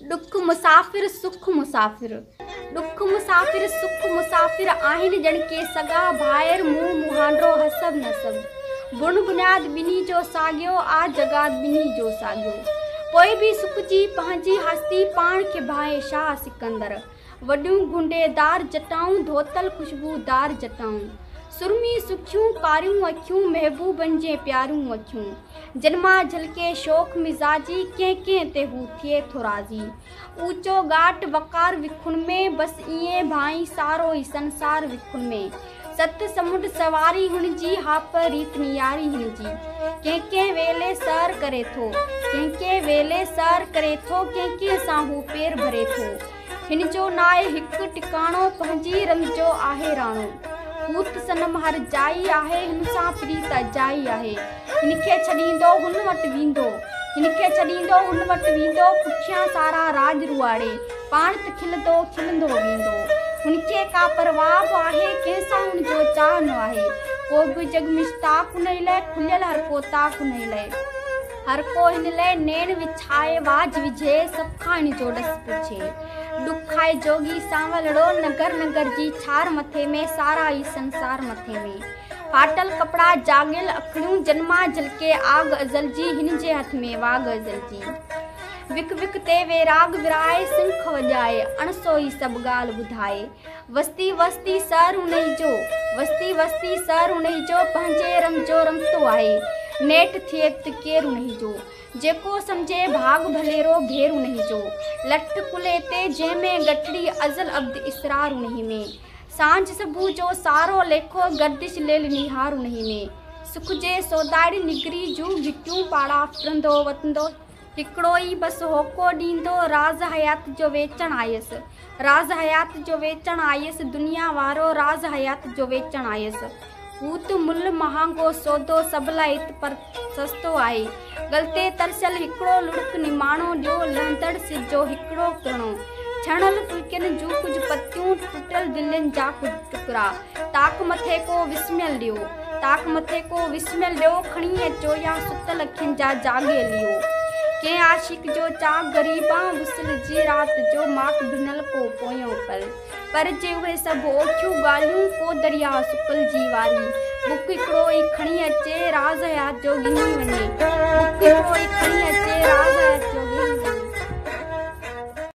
दुख मुसाफ़िर सुख मुसाफ़िर, दुख मुसाफ़िर सुख मुसाफ़िर आहिनि जण के सगा भाइर मुंहुं मुहांडो हसब नसब। बुन बुनियाद बिनी जो साॻियो आ जगात बिनी जो साॻियो। पोइ भी सुख जी पंहिंजी हस्ती पाण खे भाए शाह सिकंदर। वॾियूं गुंडेदार जटाऊं धोतल खुशबूदार जटाऊं। सुरमी सुखियूं कारियूं अखियूं महबूबन जे प्यारियूं अखियूं। जन्मा झलके शोख मिजाजी कंहिं कंहिं ते हू थिए थो राज़ी। ऊंचो घाट वकार विखुन में बस ईअं भाई सारो ई संसार विखुन में। सत समुंड सवारी हुन जी हाप रीत नियारी हिन जी। कंहिं कंहिं वेले सर करे थो, कंहिं कंहिं वेले सर करे थो, कंहिं कंहिं सां हू पेर भरे थो। हिन जो नाहे हिकु टिकाणो पंहिंजी रंग जो आहे राणो। भूत सनम हर जाई आहे हिन सां प्रीत जाई आहे। हिनखे छॾींदो हुन वटि वेंदो, हिनखे छॾींदो हुन वटि वेंदो। पुठियां सारा राज रुआड़े पाण त खिलंदो खिलंदो वेंदो। हुनखे का परवाह बि आहे कंहिंसां हुनजो चाह न आहे। को बि जग मुश्ताक हुन लाइ खुलियल हर को ताक हुन लाइ। हर को हिन लाइ नेण विछाए वाज विझे सभ खां हिन जो ॾस पुछे। दुख आहे जोगी सांवलड़ो नगर नगर जी छार मथे में सारा ई संसार मथे में। फाटल कपड़ा जागियल अखड़ियूं जन्मा झलके आग अज़ल जी हिन जे हथ में वाग अज़ल जी। विक विक ते वेराग विराए सिंख वॼाए अणसो ई सभु ॻाल्हि ॿुधाए। वस्ती वस्ती सर हुनई जो, वस्ती वस्ती सर हुनई जो पंहिंजे रंग जो रमतो आहे। नेठ थिए त केरु हुनई जो, जेको सम्झे भाग भलेरो घेर हुनई जो। लट कुले ते जंहिंमें गठड़ी अज़ल अब्द इसरार हुनई में। सांझ सबू जो सारो लेखो गर्दिश लेल निहार हुनई में। सुख जे सौदाड़ी निगरी जूं गिटियूं पाड़ा फिरंदो वतंदो। हिकिड़ो ई बस होको ॾींदो राज़ हयात जो वेचण आयसि, राज़ हयात जो वेचण आयसि। दुनिया वारो राज़ हयात जो वेचण आयसि। हू त मुल महांगो सौदो सभ लाइ पर सस्तो आहे। गलते तरसल हिकिड़ो लुड़क निमाणो ॾियो लहंदड़ सिज जो हिकिड़ो किरणो। छणल फुल्कनि जूं कुझु पतियूं टुटल दिलनि जा कुझु टुकड़ा। ताक मथे को विस्मियल ॾियो, ताक मथे को विस्मियल ॾियो। खणी अचो या सुतल अखियुनि जा जागे लियो। कंहिं आशिक जो चाह ग़रीबां वुसल जी राति जो माक भिनल को पोयों पर जे उहे सभु ओखियूं ॻाल्हियूं को दरिया सुकल जी वारी। बुक हिकिड़ो ई खणी अचे राज़ हयात जो गिनी वञे, बुक हिकिड़ो ई खणी अचे राज़ हयात जो